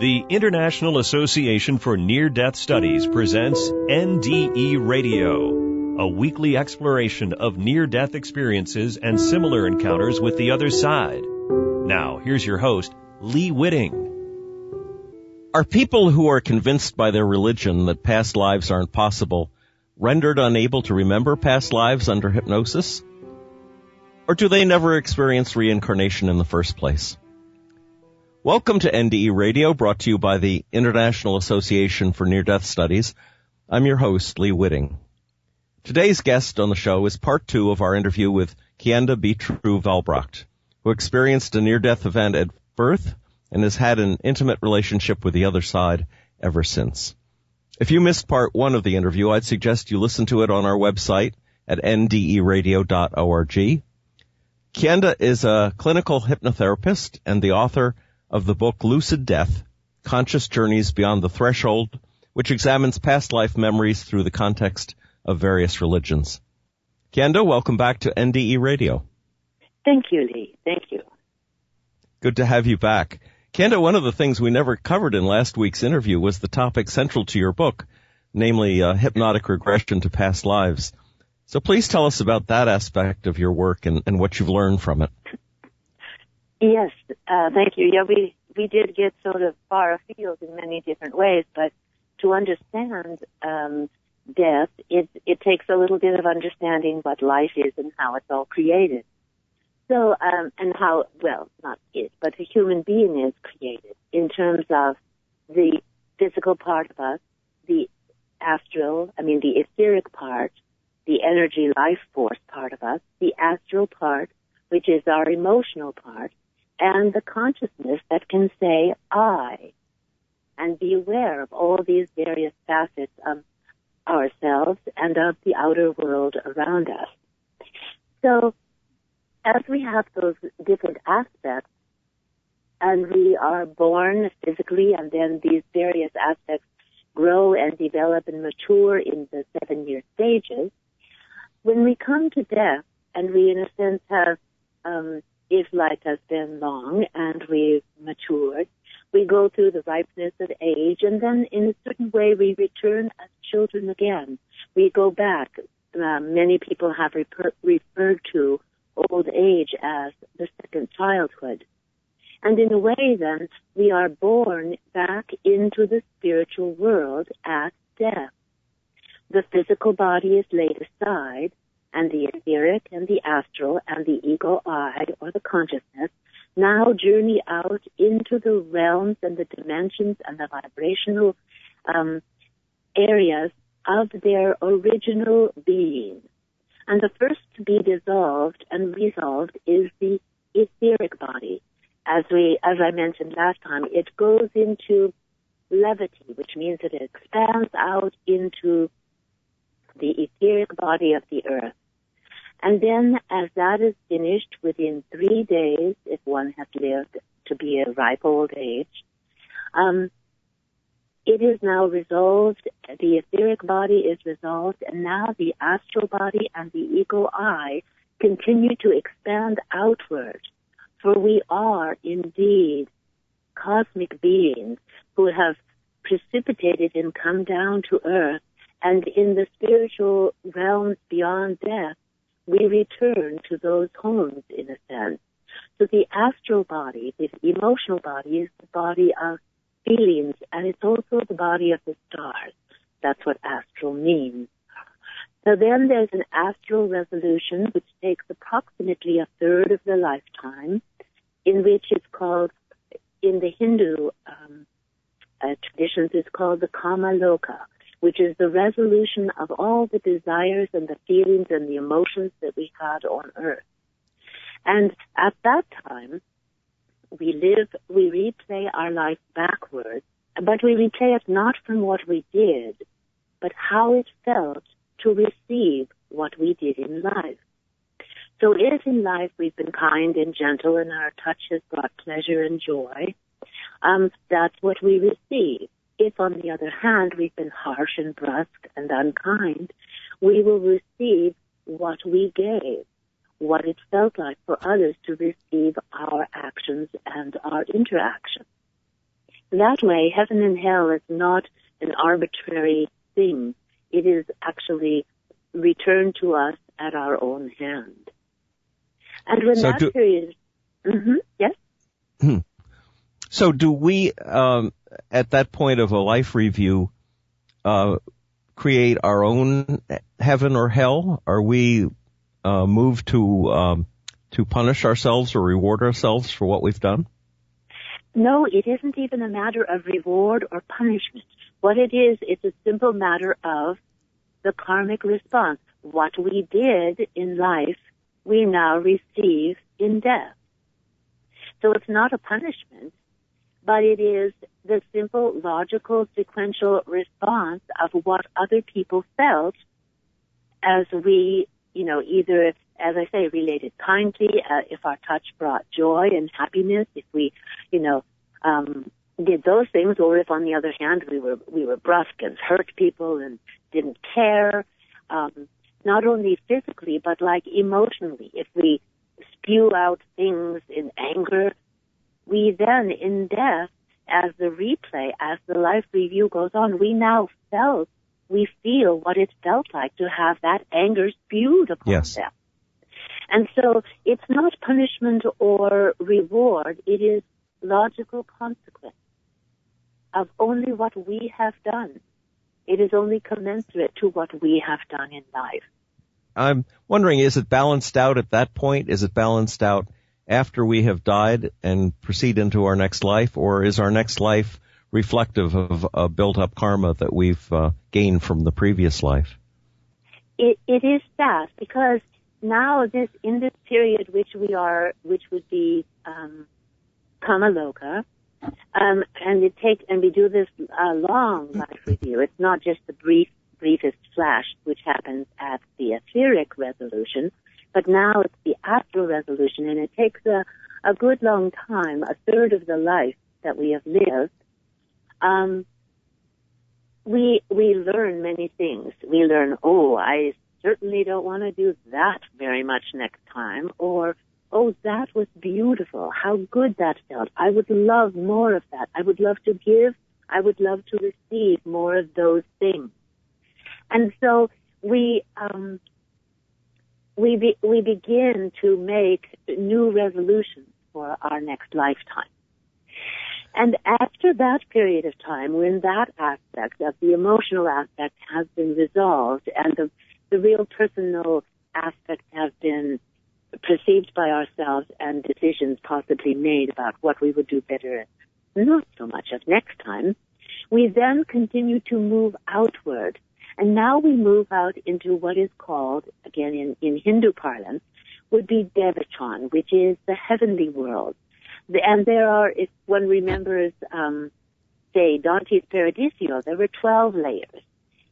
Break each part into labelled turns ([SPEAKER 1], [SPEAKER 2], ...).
[SPEAKER 1] The International Association for Near-Death Studies presents NDE Radio, a weekly exploration of near-death experiences and similar encounters with the other side. Now, here's your host, Lee Witting.
[SPEAKER 2] Are people who are convinced by their religion that past lives aren't possible rendered unable to remember past lives under hypnosis? Or do they never experience reincarnation in the first place? Welcome to NDE Radio, brought to you by the International Association for Near-Death Studies. I'm your host, Lee Witting. Today's guest on the show is part 2 of our interview with Kienda Betrue Valbracht, who experienced a near-death event at birth and has had an intimate relationship with the other side ever since. If you missed part 1 of the interview, I'd suggest you listen to it on our website at nderadio.org. Kienda is a clinical hypnotherapist and the author of the book Lucid Death, Conscious Journeys Beyond the Threshold, which examines past life memories through the context of various religions. Kienda, welcome back to NDE Radio.
[SPEAKER 3] Thank you, Lee. Thank you.
[SPEAKER 2] Good to have you back. Kienda, one of the things we never covered in last week's interview was the topic central to your book, namely hypnotic regression to past lives. So please tell us about that aspect of your work and what you've learned from it.
[SPEAKER 3] Yes, thank you. Yeah, we did get sort of far afield in many different ways, but to understand death, it takes a little bit of understanding what life is and how it's all created. So, and how, well, not it, but a human being is created in terms of the physical part of us, the etheric part, the energy life force part of us, the astral part, which is our emotional part, and the consciousness that can say, I, and be aware of all these various facets of ourselves and of the outer world around us. So, as we have those different aspects, and we are born physically, and then these various aspects grow and develop and mature in the 7-year stages, when we come to death, and we in a sense have if life has been long and we've matured, we go through the ripeness of age, and then in a certain way we return as children again. We go back. Many people have referred to old age as the second childhood. And in a way, then, we are born back into the spiritual world at death. The physical body is laid aside, and the etheric and the astral and the ego I, or the consciousness, now journey out into the realms and the dimensions and the vibrational areas of their original being. And the first to be dissolved and resolved is the etheric body. As I mentioned last time, it goes into levity, which means that it expands out into the etheric body of the earth. And then, as that is finished within 3 days, if one has lived to be a ripe old age, it is now resolved, the etheric body is resolved, and now the astral body and the ego I continue to expand outward. For we are indeed cosmic beings who have precipitated and come down to earth, and in the spiritual realms beyond death, we return to those homes, in a sense. So the astral body, the emotional body, is the body of feelings, and it's also the body of the stars. That's what astral means. So then there's an astral resolution, which takes approximately a third of the lifetime, in which it's called, in the Hindu traditions, it's called the Kama Loka, which is the resolution of all the desires and the feelings and the emotions that we had on earth. And at that time, we replay our life backwards, but we replay it not from what we did, but how it felt to receive what we did in life. So if in life we've been kind and gentle and our touch has brought pleasure and joy, that's what we receive. If, on the other hand, we've been harsh and brusque and unkind, we will receive what we gave, what it felt like for others to receive our actions and our interactions. that way, heaven and hell is not an arbitrary thing. It is actually returned to us at our own hand. And when
[SPEAKER 2] So
[SPEAKER 3] that period... yes?
[SPEAKER 2] So do we, at that point of a life review, create our own heaven or hell? Are we moved to punish ourselves or reward ourselves for what we've done?
[SPEAKER 3] No, it isn't even a matter of reward or punishment. What it is, it's a simple matter of the karmic response. What we did in life, we now receive in death. So it's not a punishment, but it is the simple, logical, sequential response of what other people felt as we, either, as I say, related kindly, if our touch brought joy and happiness, if we, did those things, or if on the other hand we were brusque and hurt people and didn't care, not only physically but like emotionally. If we spew out things in anger, we then in death, as the replay, as the life review goes on, we feel what it felt like to have that anger spewed upon them. And so it's not punishment or reward, it is logical consequence of only what we have done. It is only commensurate to what we have done in life.
[SPEAKER 2] I'm wondering, is it balanced out at that point? Is it balanced out after we have died and proceed into our next life? Or is our next life reflective of a built-up karma that we've gained from the previous life?
[SPEAKER 3] It is that, because now in this period which would be Kamaloka, and we do this long life review. It's not just the briefest flash which happens at the etheric resolution, but now it's the astral resolution, and it takes a good long time, a third of the life that we have lived. We learn many things. We learn, I certainly don't want to do that very much next time, or that was beautiful. How good that felt. I would love more of that. I would love to give. I would love to receive more of those things. And so we begin to make new resolutions for our next lifetime. And after that period of time, when that aspect of the emotional aspect has been resolved and the real personal aspects have been perceived by ourselves and decisions possibly made about what we would do better and not so much of next time, we then continue to move outward. And now we move out into what is called, again in Hindu parlance, would be Devachan, which is the heavenly world. And there are, if one remembers, say, Dante's Paradiso, there were 12 layers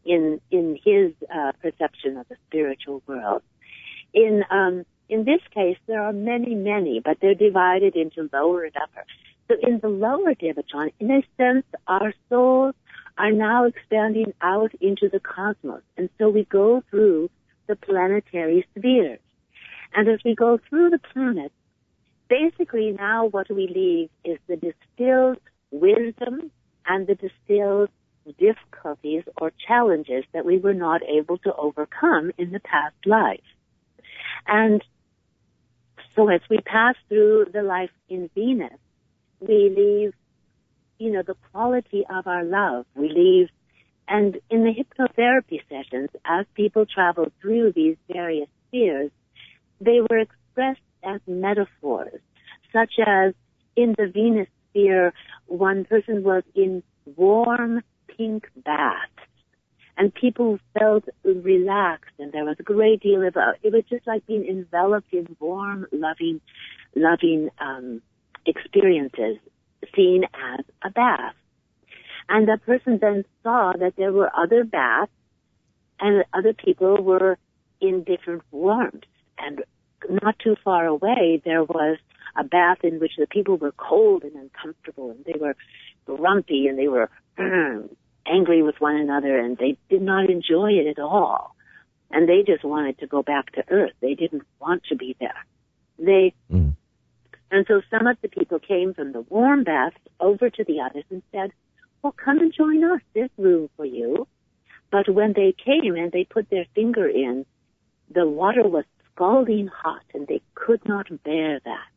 [SPEAKER 3] in his perception of the spiritual world. In this case, there are many, but they're divided into lower and upper. So in the lower Devachan, in a sense, our souls are now expanding out into the cosmos. And so we go through the planetary spheres. And as we go through the planets, basically now what we leave is the distilled wisdom and the distilled difficulties or challenges that we were not able to overcome in the past life. And so as we pass through the life in Venus, we leave, the quality of our love. We leave, and in the hypnotherapy sessions, as people traveled through these various spheres, they were expressed as metaphors, such as in the Venus sphere, one person was in warm pink baths, and people felt relaxed, and there was a great deal of, it was just like being enveloped in warm, loving experiences, seen as a bath. And that person then saw that there were other baths, and other people were in different warmths. And not too far away, there was a bath in which the people were cold and uncomfortable, and they were grumpy, and they were angry with one another, and they did not enjoy it at all. And they just wanted to go back to Earth. They didn't want to be there. And so some of the people came from the warm baths over to the others and said, well, come and join us. There's room for you. But when they came and they put their finger in, the water was scalding hot and they could not bear that.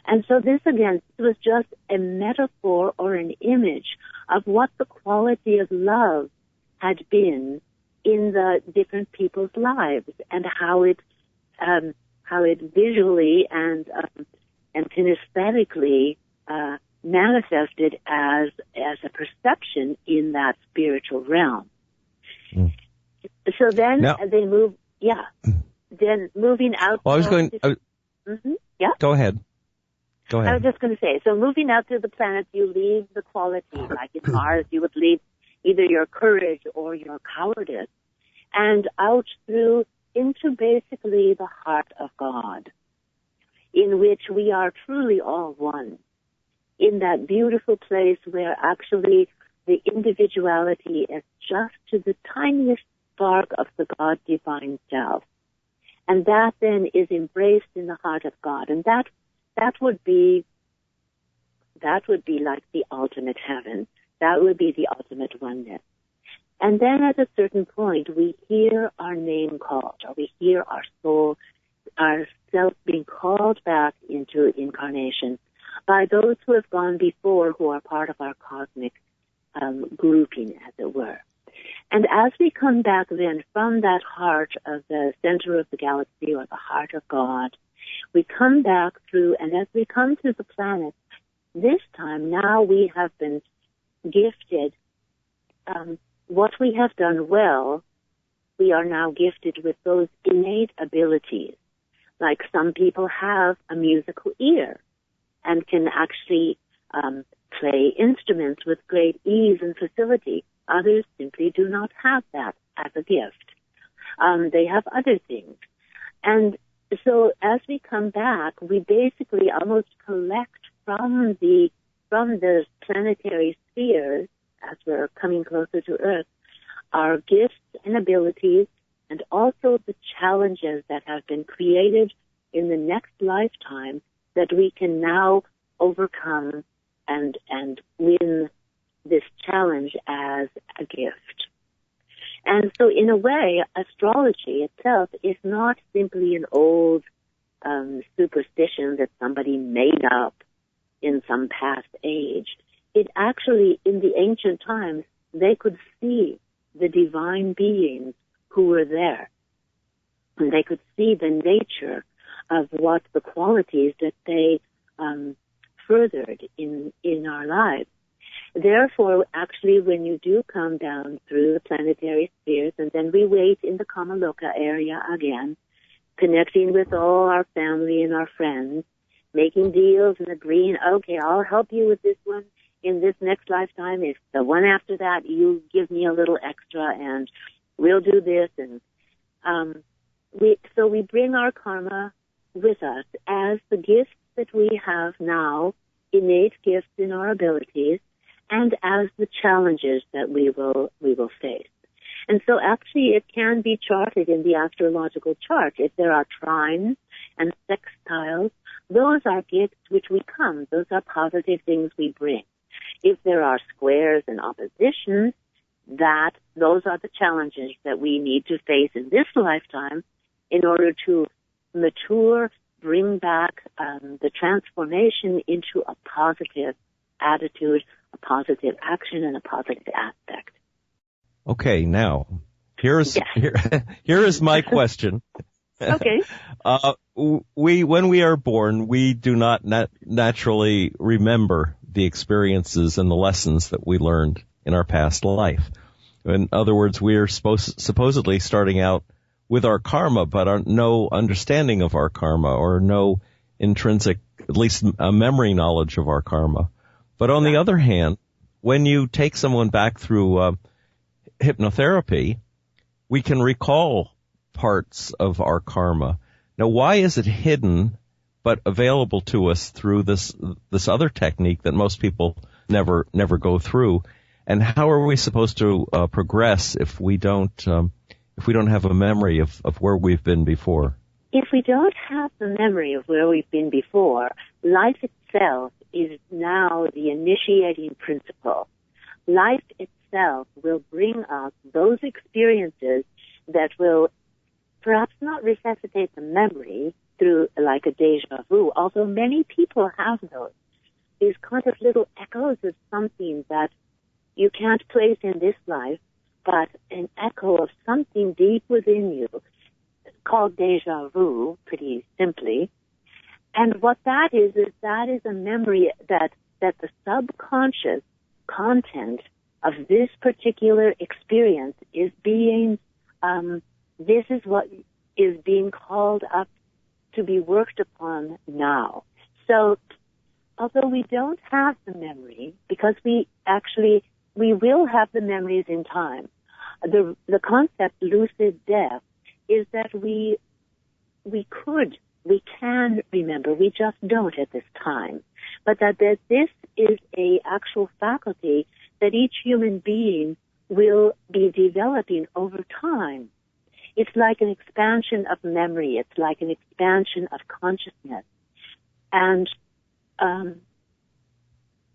[SPEAKER 3] And so this, again, was just a metaphor or an image of what the quality of love had been in the different people's lives and how it visually and kinesthetically manifested as a perception in that spiritual realm. Mm. So then they move, Then moving out.
[SPEAKER 2] Well,
[SPEAKER 3] Yeah.
[SPEAKER 2] Go ahead.
[SPEAKER 3] I was just going to say, so moving out through the planets, you leave the quality, like in Mars, you would leave either your courage or your cowardice, and out through into basically the heart of God, in which we are truly all one, in that beautiful place where actually the individuality is just to the tiniest spark of the God divine self. And that then is embraced in the heart of God. And that would be like the ultimate heaven. That would be the ultimate oneness. And then at a certain point, we hear our name called, or we hear our soul, our self being called back into incarnation by those who have gone before, who are part of our cosmic grouping, as it were. And as we come back then from that heart of the center of the galaxy, or the heart of God, we come back through, and as we come to the planets, this time now we have been gifted what we have done well. We are now gifted with those innate abilities. Like some people have a musical ear and can actually play instruments with great ease and facility. Others simply do not have that as a gift. They have other things. And so as we come back, we basically almost collect from the planetary spheres, as we're coming closer to Earth, our gifts and abilities, and also the challenges that have been created in the next lifetime that we can now overcome and win this challenge as a gift. And so in a way, astrology itself is not simply an old superstition that somebody made up in some past age. It actually, in the ancient times, they could see the divine beings who were there. And they could see the nature of what the qualities that they furthered in our lives. Therefore, actually, when you do come down through the planetary spheres, and then we wait in the Kamaloka area again, connecting with all our family and our friends, making deals and agreeing, okay, I'll help you with this one in this next lifetime. If the one after that, you give me a little extra, and we'll do this. And so we bring our karma with us as the gifts that we have now, innate gifts in our abilities, and as the challenges that we will face. And so actually it can be charted in the astrological chart. If there are trines and sextiles, those are gifts which we come. Those are positive things we bring. If there are squares and oppositions, those are the challenges that we need to face in this lifetime in order to mature, bring back the transformation into a positive attitude, a positive action, and a positive aspect.
[SPEAKER 2] Okay, now, here is my question.
[SPEAKER 3] Okay.
[SPEAKER 2] When we are born, we do not naturally remember the experiences and the lessons that we learned in our past life. In other words, we are supposedly starting out with our karma, but no understanding of our karma, or no intrinsic, at least a memory knowledge of our karma. But on the other hand, when you take someone back through hypnotherapy, we can recall parts of our karma. Now, why is it hidden but available to us through this other technique that most people never go through? And how are we supposed to progress if we don't have a memory of where we've been before?
[SPEAKER 3] If we don't have the memory of where we've been before, life itself is now the initiating principle. Life itself will bring us those experiences that will perhaps not resuscitate the memory through like a deja vu, although many people have those. These kind of little echoes of something that you can't place in this life, but an echo of something deep within you, called deja vu, pretty simply. And what that is a memory that the subconscious content of this particular experience is being, this is what is being called up to be worked upon now. So, although we don't have the memory, because we will have the memories in time. The concept lucid death is that we can remember, we just don't at this time. But that this is a actual faculty that each human being will be developing over time. It's like an expansion of memory. It's like an expansion of consciousness. And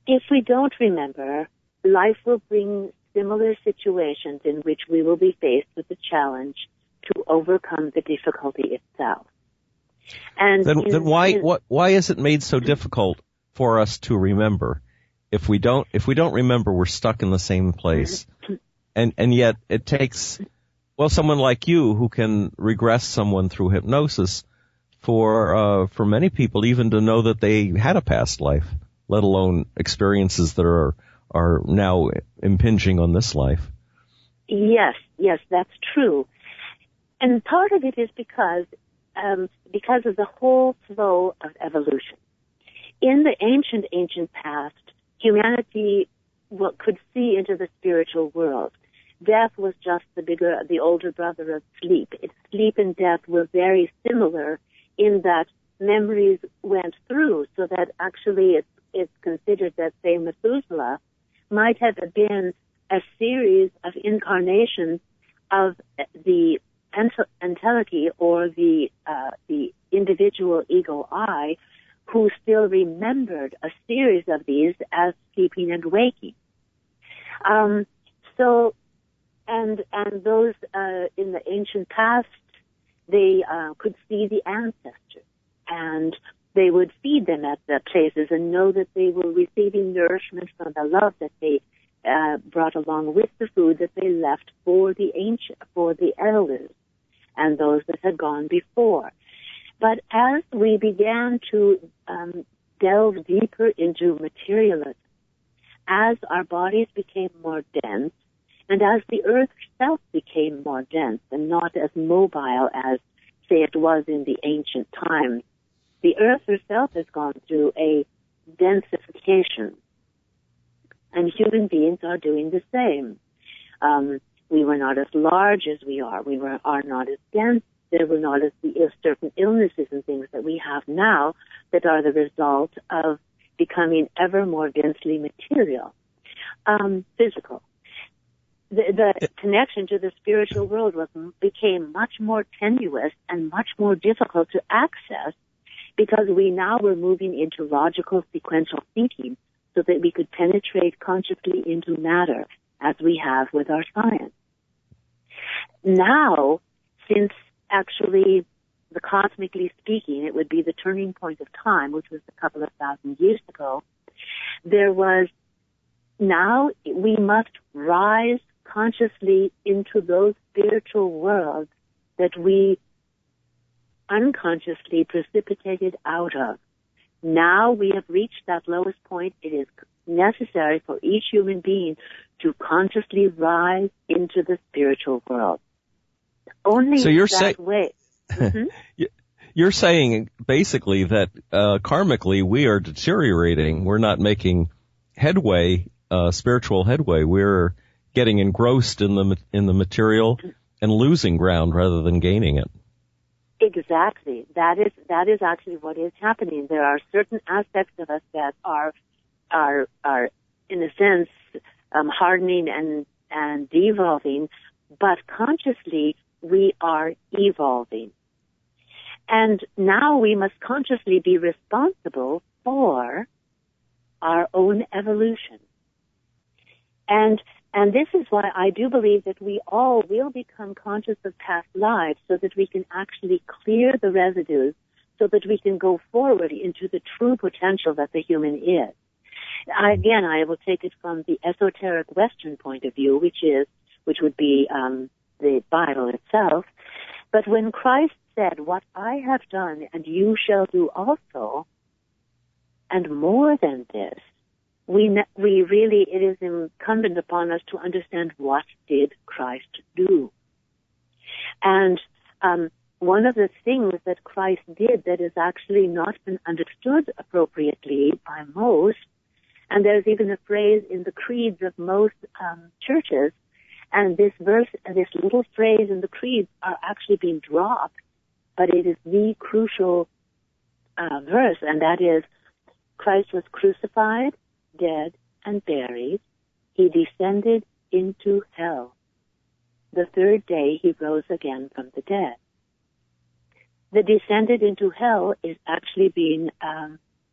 [SPEAKER 3] if we don't remember, life will bring similar situations in which we will be faced with the challenge to overcome the difficulty itself. And
[SPEAKER 2] then why is it made so difficult for us to remember? If we don't remember, we're stuck in the same place. And yet it takes, well, someone like you who can regress someone through hypnosis for many people even to know that they had a past life, let alone experiences that are now impinging on this life.
[SPEAKER 3] Yes, that's true. And part of it is because of the whole flow of evolution. In the ancient past, humanity could see into the spiritual world. Death was just the older brother of sleep. Sleep and death were very similar in that memories went through, so that actually it's considered that, say, Methuselah might have been a series of incarnations of the entelechy or the individual ego I, who still remembered a series of these as sleeping and waking. And those in the ancient past, they could see the ancestors, and they would feed them at the places and know that they were receiving nourishment from the love that they brought along with the food that they left for the elders and those that had gone before. But as we began to delve deeper into materialism, as our bodies became more dense, and as the earth itself became more dense and not as mobile as, say, it was in the ancient times, the earth herself has gone through a densification, and human beings are doing the same. We were not as large as we are. We are not as dense. There were not as certain illnesses and things that we have now that are the result of becoming ever more densely material, physical. The connection to the spiritual world became much more tenuous and much more difficult to access, because we now were moving into logical sequential thinking so that we could penetrate consciously into matter, as we have with our science. Now, since actually, cosmically speaking, it would be the turning point of time, which was a couple of thousand years ago, now we must rise consciously into those spiritual worlds that we unconsciously precipitated out of. Now we have reached that lowest point. It is necessary for each human being to consciously rise into the spiritual world. Only
[SPEAKER 2] so you're
[SPEAKER 3] that way. Mm-hmm.
[SPEAKER 2] You're saying basically that karmically we are deteriorating. We're not making headway, spiritual headway. We're getting engrossed in the material and losing ground rather than gaining it.
[SPEAKER 3] Exactly. That is actually what is happening. There are certain aspects of us that are in a sense hardening and devolving, but consciously we are evolving. And now we must consciously be responsible for our own evolution. And this is why I do believe that we all will become conscious of past lives so that we can actually clear the residues so that we can go forward into the true potential that the human is. Again, I will take it from the esoteric Western point of view, which would be the Bible itself. But when Christ said, "What I have done, and you shall do also," and more than this, it is incumbent upon us to understand what did Christ do. And one of the things that Christ did that has actually not been understood appropriately by most, and there's even a phrase in the creeds of most churches, and this little phrase in the creeds are actually being dropped, but it is the crucial verse, and that is, Christ was crucified, dead, and buried. He descended into hell. The third day he rose again from the dead. The descended into hell is actually being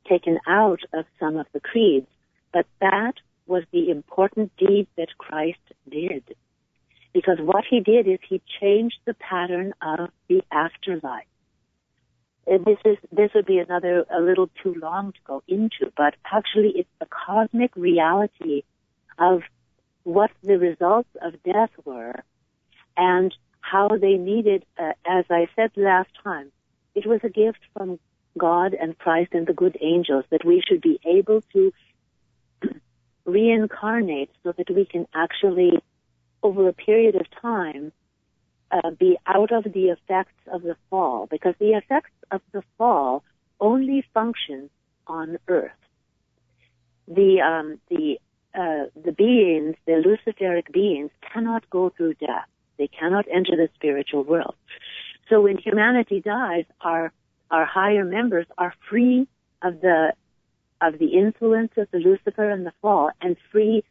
[SPEAKER 3] taken out of some of the creeds, but that was the important deed that Christ did. Because what he did is he changed the pattern of the afterlife. This would be a little too long to go into, but actually it's the cosmic reality of what the results of death were and how they needed, as I said last time, it was a gift from God and Christ and the good angels that we should be able to reincarnate so that we can actually, over a period of time, be out of the effects of the fall, because the effects of the fall only function on Earth. The beings, the luciferic beings, cannot go through death. They cannot enter the spiritual world. So when humanity dies, our higher members are free of the influence of the Lucifer and the fall, and free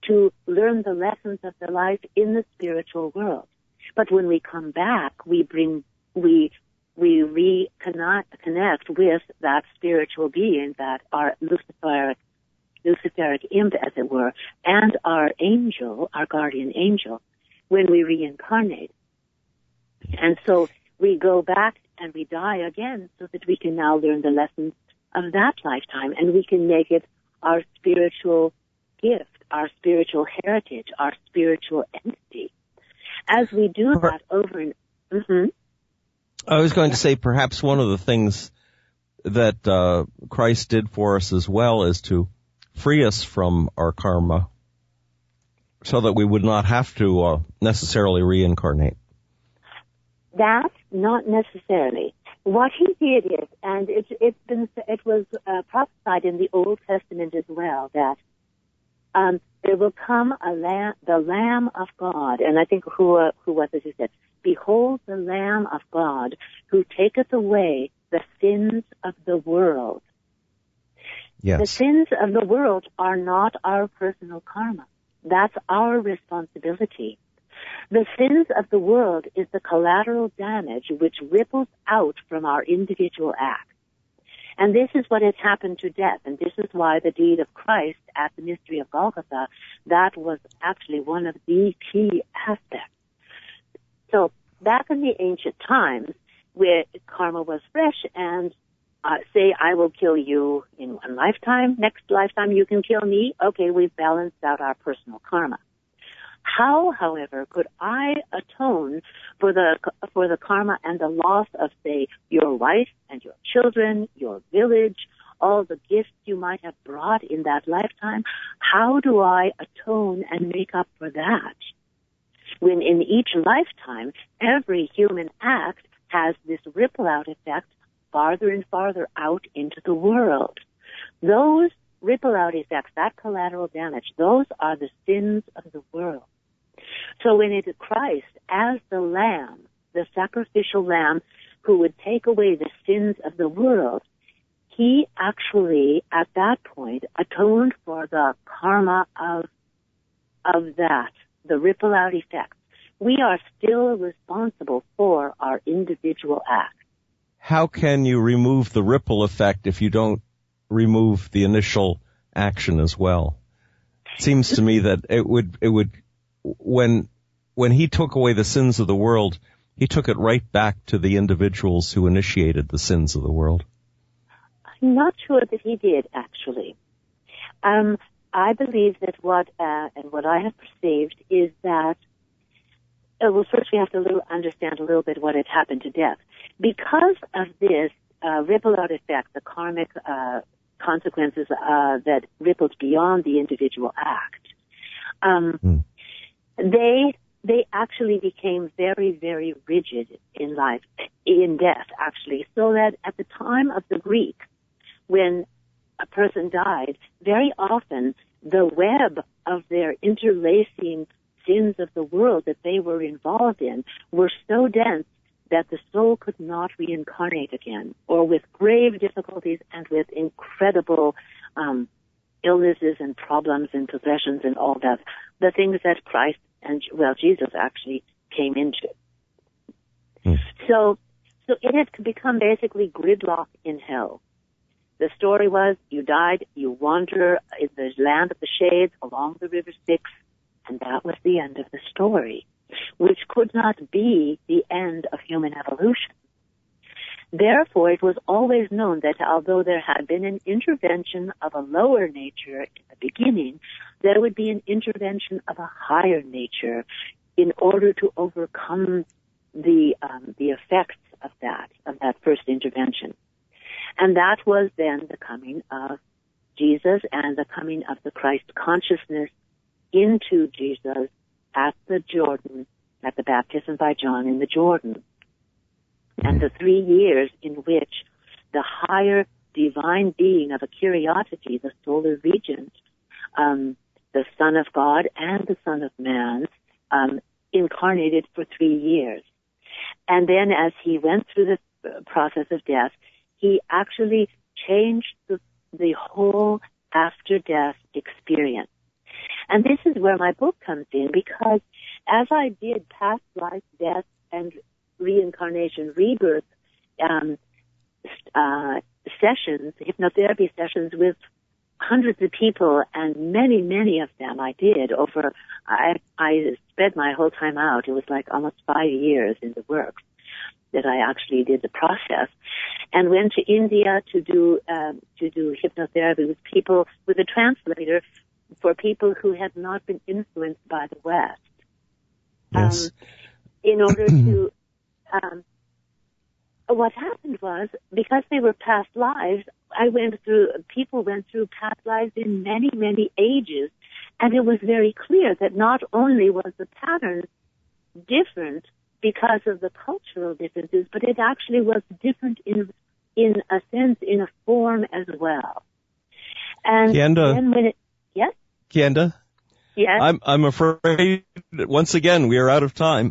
[SPEAKER 3] to learn the lessons of the life in the spiritual world. But when we come back, we reconnect with that spiritual being, that our Luciferic imp, as it were, and our angel, our guardian angel, when we reincarnate. And so we go back and we die again so that we can now learn the lessons of that lifetime, and we can make it our spiritual gift, our spiritual heritage, our spiritual entity. As we do that over and... Mm-hmm.
[SPEAKER 2] I was going to say perhaps one of the things that Christ did for us as well is to free us from our karma so that we would not have to necessarily reincarnate.
[SPEAKER 3] That, not necessarily. What he did is, and it was prophesied in the Old Testament as well, that there will come the Lamb of God, and I think who was it who said, "Behold the Lamb of God, who taketh away the sins of the world."
[SPEAKER 2] Yes.
[SPEAKER 3] The sins of the world are not our personal karma. That's our responsibility. The sins of the world is the collateral damage which ripples out from our individual acts. And this is what has happened to death, and this is why the deed of Christ at the mystery of Golgotha, that was actually one of the key aspects. So back in the ancient times, where karma was fresh, and say I will kill you in one lifetime, next lifetime you can kill me, okay, we've balanced out our personal karma. How, however, could I atone for the karma and the loss of, say, your wife and your children, your village, all the gifts you might have brought in that lifetime? How do I atone and make up for that? When in each lifetime, every human act has this ripple out effect farther and farther out into the world. Those ripple out effects, that collateral damage, those are the sins of the world. So when it is Christ as the Lamb, the sacrificial Lamb who would take away the sins of the world, he actually at that point atoned for the karma of that, the ripple out effects. We are still responsible for our individual acts.
[SPEAKER 2] How can you remove the ripple effect if you don't remove the initial action as well. It seems to me that it would when he took away the sins of the world, he took it right back to the individuals who initiated the sins of the world.
[SPEAKER 3] I'm not sure that he did, actually. I believe that what I have perceived is that, well, first we have to understand a little bit what had happened to death. Because of this ripple-out effect, the karmic consequences that rippled beyond the individual act, they actually became very, very rigid in life, in death, actually, so that at the time of the Greeks, when a person died, very often the web of their interlacing sins of the world that they were involved in were so dense that the soul could not reincarnate again, or with grave difficulties and with incredible illnesses and problems and possessions and all that, the things that Christ and, well, Jesus actually came into. So it had become basically gridlock in hell. The story was, you died, you wander in the land of the shades along the river Styx, and that was the end of the story, which could not be the end of human evolution. Therefore, it was always known that although there had been an intervention of a lower nature in the beginning, there would be an intervention of a higher nature in order to overcome the effects of that first intervention. And that was then the coming of Jesus and the coming of the Christ consciousness into Jesus at the Jordan, at the baptism by John in the Jordan. And the 3 years in which the higher divine being of a curiosity, the solar regent, the Son of God and the Son of Man, incarnated for 3 years. And then as he went through the process of death, he actually changed the whole after-death experience. And this is where my book comes in, because as I did past life, death, and reincarnation, rebirth sessions, hypnotherapy sessions with hundreds of people, and many, many of them I did over, I spread my whole time out. It was like almost 5 years in the works that I actually did the process, and went to India to do hypnotherapy with people, with a translator for people who had not been influenced by the West.
[SPEAKER 2] Yes.
[SPEAKER 3] In order to, what happened was, because they were past lives, people went through past lives in many, many ages, and it was very clear that not only was the pattern different because of the cultural differences, but it actually was different in a sense, in a form as well. And
[SPEAKER 2] Kienda,
[SPEAKER 3] then when yes?
[SPEAKER 2] Kienda?
[SPEAKER 3] Yes?
[SPEAKER 2] I'm afraid that once again we are out of time.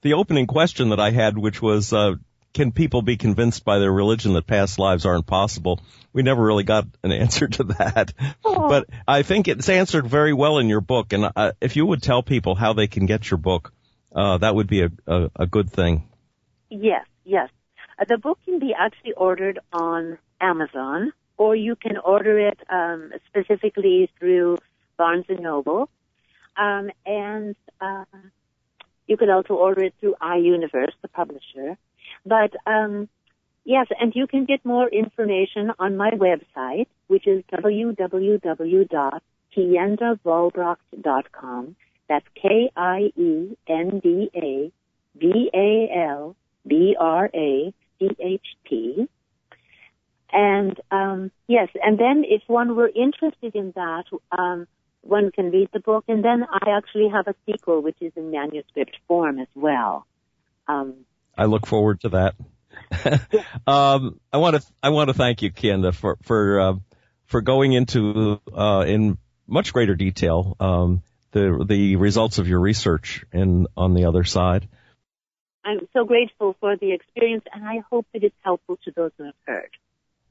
[SPEAKER 2] The opening question that I had, which was, can people be convinced by their religion that past lives aren't possible? We never really got an answer to that.
[SPEAKER 3] Oh.
[SPEAKER 2] But I think it's answered very well in your book. And if you would tell people how they can get your book, that would be a good thing.
[SPEAKER 3] Yes. The book can be actually ordered on Amazon, or you can order it specifically through Barnes & Noble. And you can also order it through iUniverse, the publisher. But, yes, and you can get more information on my website, which is www.kiendavalbracht.com. That's KIENDAVALBRACHT. And, yes, and then if one were interested in that, one can read the book, and then I actually have a sequel, which is in manuscript form as well.
[SPEAKER 2] I look forward to that. I want to thank you, Kienda, for going into in much greater detail the results of your research on the other side.
[SPEAKER 3] I'm so grateful for the experience, and I hope that it's helpful to those who have heard.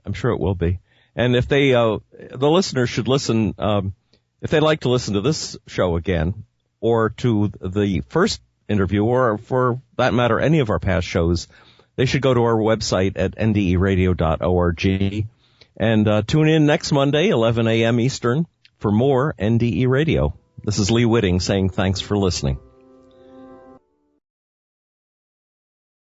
[SPEAKER 2] I'm sure it will be. And if the listeners should listen, if they'd like to listen to this show again, or to the first interview, or for that matter, any of our past shows, they should go to our website at nderadio.org and tune in next Monday, 11 a.m. Eastern, for more NDE Radio. This is Lee Witting saying thanks for listening.